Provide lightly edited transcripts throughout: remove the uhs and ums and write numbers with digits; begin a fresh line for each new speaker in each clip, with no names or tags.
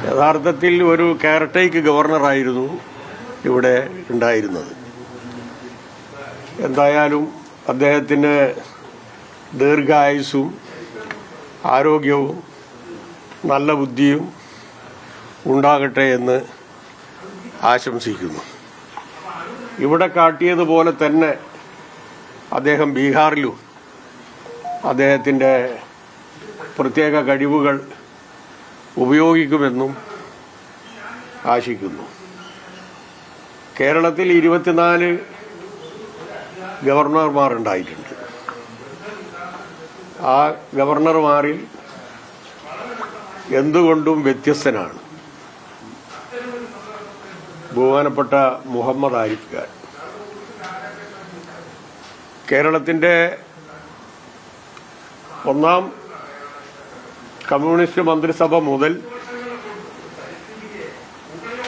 യഥാർത്ഥത്തിൽ ഒരു കെയർടേക്ക് ഗവർണറായിരുന്നു ഇവിടെ ഉണ്ടായിരുന്നത്. എന്തായാലും അദ്ദേഹത്തിന് ദീർഘായുസ്സും ആരോഗ്യവും നല്ല ബുദ്ധിയും ഉണ്ടാകട്ടെ എന്ന് ആശംസിക്കുന്നു. ഇവിടെ കാട്ടിയതുപോലെ തന്നെ അദ്ദേഹം ബീഹാറിലും അദ്ദേഹത്തിൻ്റെ പ്രത്യേക കഴിവുകൾ ഉപയോഗിക്കുമെന്നും ആശിക്കുന്നു. കേരളത്തിൽ 24 ഗവർണർമാരുണ്ടായിട്ടുണ്ട്. ആ ഗവർണർമാരിൽ എന്തുകൊണ്ടും വ്യത്യസ്തനാണ് ബഹുമാനപ്പെട്ട മുഹമ്മദ് ആരിഫ് ഖാൻ. കേരളത്തിൻ്റെ ഒന്നാം കമ്മ്യൂണിസ്റ്റ് മന്ത്രിസഭ മുതൽ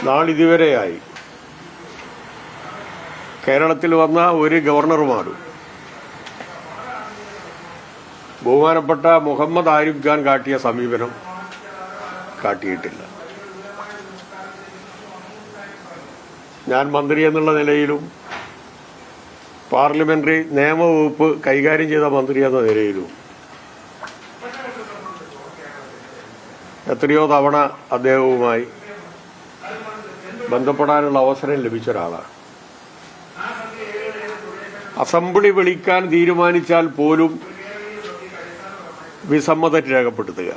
നാളിതുവരെയായി കേരളത്തിൽ വന്ന ഒരു ഗവർണർമാരും ബഹുമാനപ്പെട്ട മുഹമ്മദ് ആരിഫ് ഖാൻ കാട്ടിയ സമീപനം കാട്ടിയിട്ടില്ല. ഞാൻ മന്ത്രി എന്നുള്ള നിലയിലും പാർലമെന്ററി നിയമവകുപ്പ് കൈകാര്യം ചെയ്ത മന്ത്രി എന്ന നിലയിലും എത്രയോ തവണ അദ്ദേഹവുമായി ബന്ധപ്പെടാനുള്ള അവസരം ലഭിച്ച ഒരാളാണ്. അസംബ്ലി വിളിക്കാൻ തീരുമാനിച്ചാൽ പോലും വിസമ്മതം രേഖപ്പെടുത്തുക,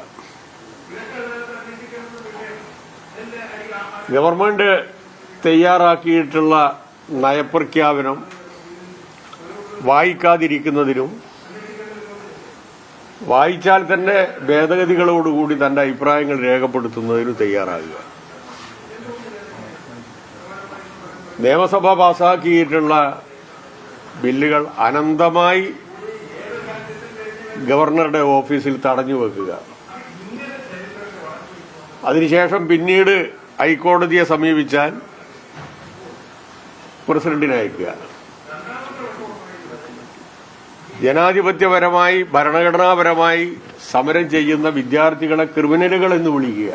ഗവൺമെന്റ് തയ്യാറാക്കിയിട്ടുള്ള നയപ്രഖ്യാപനം വായിക്കാതിരിക്കുന്നതിനും വായിച്ചാൽ തന്നെ ഭേദഗതികളോടുകൂടി തന്റെ അഭിപ്രായങ്ങൾ രേഖപ്പെടുത്തുന്നതിനും തയ്യാറാകുക. നിയമസഭ പാസാക്കിയിട്ടുള്ള ബില്ലുകൾ അനന്തമായി ഗവർണറുടെ ഓഫീസിൽ തടഞ്ഞു വെക്കുക, അതിനുശേഷം പിന്നീട് ഹൈക്കോടതിയെ സമീപിച്ചാൽ പ്രസിഡന്റിനെ അയക്കുക. ജനാധിപത്യപരമായി ഭരണഘടനാപരമായി സമരം ചെയ്യുന്ന വിദ്യാർത്ഥികളെ ക്രിമിനലുകൾ എന്ന് വിളിക്കുക,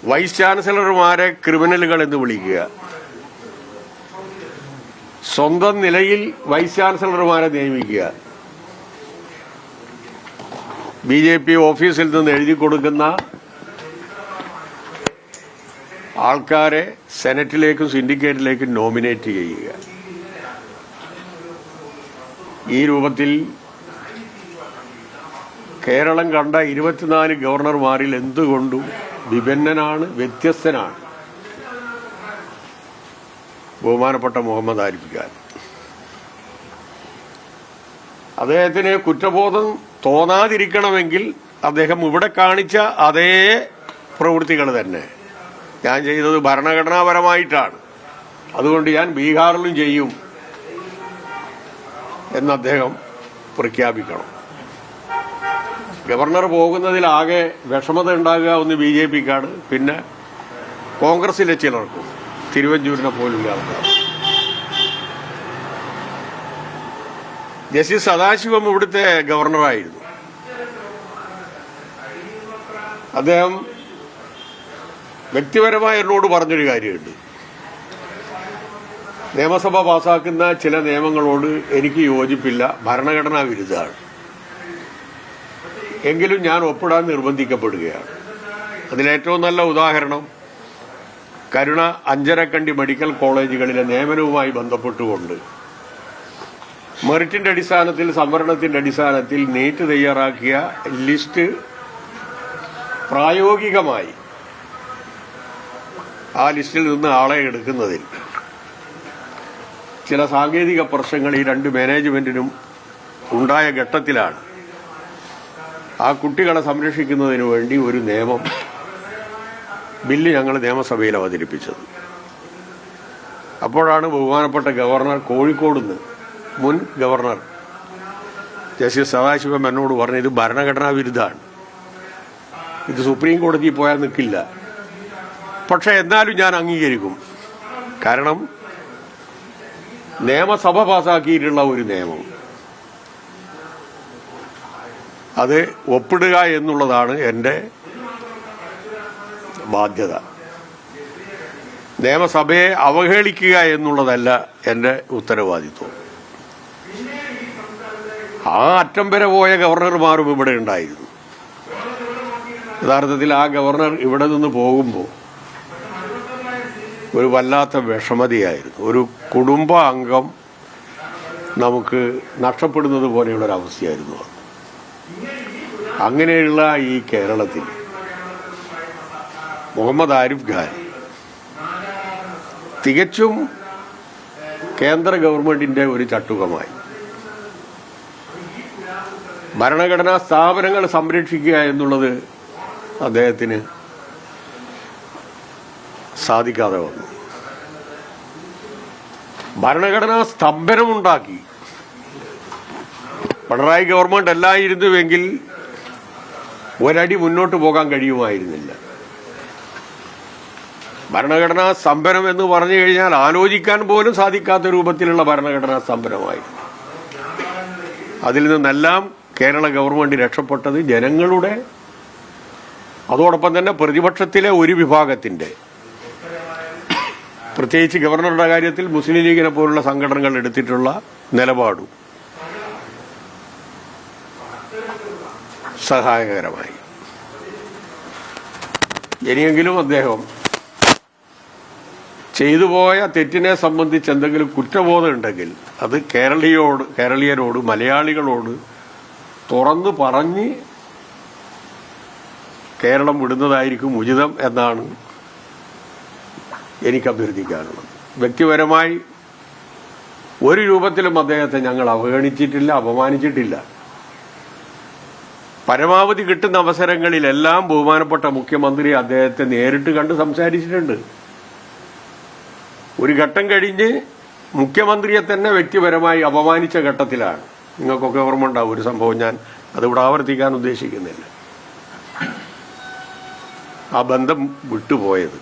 വൈസ് ചാൻസലർമാരെ ക്രിമിനലുകൾ എന്ന് വിളിക്കുക, സ്വന്തം നിലയിൽ വൈസ് ചാൻസലർമാരെ നിയമിക്കുക, BJP ഓഫീസിൽ നിന്ന് എഴുതി കൊടുക്കുന്ന ആൾക്കാരെ സെനറ്റിലേക്കും സിൻഡിക്കേറ്റിലേക്കും നോമിനേറ്റ് ചെയ്യുക. ഈ രൂപത്തിൽ കേരളം കണ്ട 24 ഗവർണർമാരിൽ എന്തുകൊണ്ടും വിഭിന്നനാണ്, വ്യത്യസ്തനാണ് ബഹുമാനപ്പെട്ട മുഹമ്മദ് ആരിഫ് ഖാൻ. അദ്ദേഹത്തിന് കുറ്റബോധം തോന്നാതിരിക്കണമെങ്കിൽ അദ്ദേഹം ഇവിടെ കാണിച്ച അതേ പ്രവൃത്തികൾ തന്നെ ഞാൻ ചെയ്തത് ഭരണഘടനാപരമായിട്ടാണ്, അതുകൊണ്ട് ഞാൻ ബീഹാറിലും ചെയ്യും എന്ന് അദ്ദേഹം പ്രഖ്യാപിക്കണം. ഗവർണർ പോകുന്നതിലാകെ വിഷമത ഉണ്ടാകുക ഒന്ന് BJPക്കാണ്, പിന്നെ കോൺഗ്രസിലെ ചിലർക്കും, തിരുവഞ്ചൂരിനെ പോലുള്ള ആൾക്കാർ. ജസ്റ്റിസ് സദാശിവം ഇവിടുത്തെ ഗവർണറായിരുന്നു. അദ്ദേഹം വ്യക്തിപരമായി എന്നോട് പറഞ്ഞൊരു കാര്യമുണ്ട്. നിയമസഭ പാസാക്കുന്ന ചില നിയമങ്ങളോട് എനിക്ക് യോജിപ്പില്ല, ഭരണഘടനാ വിരുദ്ധമാണ്, എങ്കിലും ഞാൻ ഒപ്പിടാൻ നിർബന്ധിക്കപ്പെടുകയാണ്. അതിലേറ്റവും നല്ല ഉദാഹരണം കരുണ അഞ്ചരക്കണ്ടി മെഡിക്കൽ കോളേജുകളിലെ നിയമനവുമായി ബന്ധപ്പെട്ടുകൊണ്ട് മെറിറ്റിന്റെ അടിസ്ഥാനത്തിൽ, സംവരണത്തിന്റെ അടിസ്ഥാനത്തിൽ നീറ്റ് തയ്യാറാക്കിയ ലിസ്റ്റ് പ്രായോഗികമായി ആ ലിസ്റ്റിൽ നിന്ന് ആളെ എടുക്കുന്നതിൽ ചില സാങ്കേതിക പ്രശ്നങ്ങൾ ഈ രണ്ട് മാനേജ്മെന്റിനും ഉണ്ടായ ഘട്ടത്തിലാണ് ആ കുട്ടികളെ സംരക്ഷിക്കുന്നതിന് വേണ്ടി ഒരു ബില്ല് ഞങ്ങൾ നിയമസഭയിൽ അവതരിപ്പിച്ചത്. അപ്പോഴാണ് ബഹുമാനപ്പെട്ട ഗവർണർ, കോഴിക്കോട് നിന്ന് മുൻ ഗവർണർ ജസ്റ്റിസ് സദാശിവം എന്നോട് പറഞ്ഞു, ഇത് ഭരണഘടനാ വിരുദ്ധമാണ്, ഇത് സുപ്രീം കോടതിയിൽ പോയാൽ നിൽക്കില്ല, പക്ഷെ എന്നാലും ഞാൻ അംഗീകരിക്കും, കാരണം നിയമസഭ പാസാക്കിയിട്ടുള്ള ഒരു നിയമം അത് ഒപ്പിടുക എന്നുള്ളതാണ് എൻ്റെ ബാധ്യത. നിയമസഭയെ അവഹേളിക്കുക എന്നുള്ളതല്ല എൻ്റെ ഉത്തരവാദിത്വം. ആ അറ്റം വരെ പോയ ഗവർണർമാരും ഇവിടെ ഉണ്ടായിരുന്നു. യഥാർത്ഥത്തിൽ ആ ഗവർണർ ഇവിടെ നിന്ന് പോകുമ്പോൾ ഒരു വല്ലാത്ത വിഷമതയായിരുന്നു. ഒരു കുടുംബ അംഗം നമുക്ക് നഷ്ടപ്പെടുന്നത് പോലെയുള്ളൊരവസ്ഥയായിരുന്നു. അങ്ങനെയുള്ള ഈ കേരളത്തിൽ മുഹമ്മദ് ആരിഫ് ഖാൻ തികച്ചും കേന്ദ്ര ഗവൺമെന്റിന്റെ ഒരു ചട്ടുകമായി ഭരണഘടനാ സ്ഥാപനങ്ങൾ സംരക്ഷിക്കുക എന്നുള്ളത് അദ്ദേഹത്തിന് സാധിക്കാതെ വന്നു. ഭരണഘടനാ സ്തംഭനമുണ്ടാക്കി. പിണറായി ഗവൺമെന്റ് അല്ലായിരുന്നുവെങ്കിൽ ഒരടി മുന്നോട്ട് പോകാൻ കഴിയുമായിരുന്നില്ല. ഭരണഘടനാ സ്തംഭനം എന്ന് പറഞ്ഞു കഴിഞ്ഞാൽ ആലോചിക്കാൻ പോലും സാധിക്കാത്ത രൂപത്തിലുള്ള ഭരണഘടനാ സ്തംഭനമായിരുന്നു. അതിൽ നിന്നെല്ലാം കേരള ഗവൺമെന്റ് രക്ഷപ്പെട്ടത് ജനങ്ങളുടെ, അതോടൊപ്പം തന്നെ പ്രതിപക്ഷത്തിലെ ഒരു വിഭാഗത്തിന്റെ, പ്രത്യേകിച്ച് ഗവർണറുടെ കാര്യത്തിൽ മുസ്ലിം ലീഗിനെ പോലുള്ള സംഘടനകൾ എടുത്തിട്ടുള്ള നിലപാടും സഹായകരമായി. ഇനിയെങ്കിലും അദ്ദേഹം ചെയ്തുപോയ തെറ്റിനെ സംബന്ധിച്ച് എന്തെങ്കിലും കുറ്റബോധം ഉണ്ടെങ്കിൽ അത് കേരളീയരോട് മലയാളികളോട് തുറന്നു പറഞ്ഞ് കേരളം വിടുന്നതായിരിക്കും ഉചിതം എന്നാണ് എനിക്ക് അഭ്യർത്ഥിക്കാനുള്ളത്. വ്യക്തിപരമായി ഒരു രൂപത്തിലും അദ്ദേഹത്തെ ഞങ്ങൾ അവഗണിച്ചിട്ടില്ല, അപമാനിച്ചിട്ടില്ല. പരമാവധി കിട്ടുന്ന അവസരങ്ങളിലെല്ലാം ബഹുമാനപ്പെട്ട മുഖ്യമന്ത്രി അദ്ദേഹത്തെ നേരിട്ട് കണ്ട് സംസാരിച്ചിട്ടുണ്ട്. ഒരു ഘട്ടം കഴിഞ്ഞ് മുഖ്യമന്ത്രിയെ തന്നെ വ്യക്തിപരമായി അപമാനിച്ച ഘട്ടത്തിലാണ്, നിങ്ങൾക്കൊക്കെ ഓർമ്മ ഉണ്ടാവും ഒരു സംഭവം, ഞാൻ അതിവിടെ ആവർത്തിക്കാൻ ഉദ്ദേശിക്കുന്നില്ല, ആ ബന്ധം വിട്ടുപോയത്.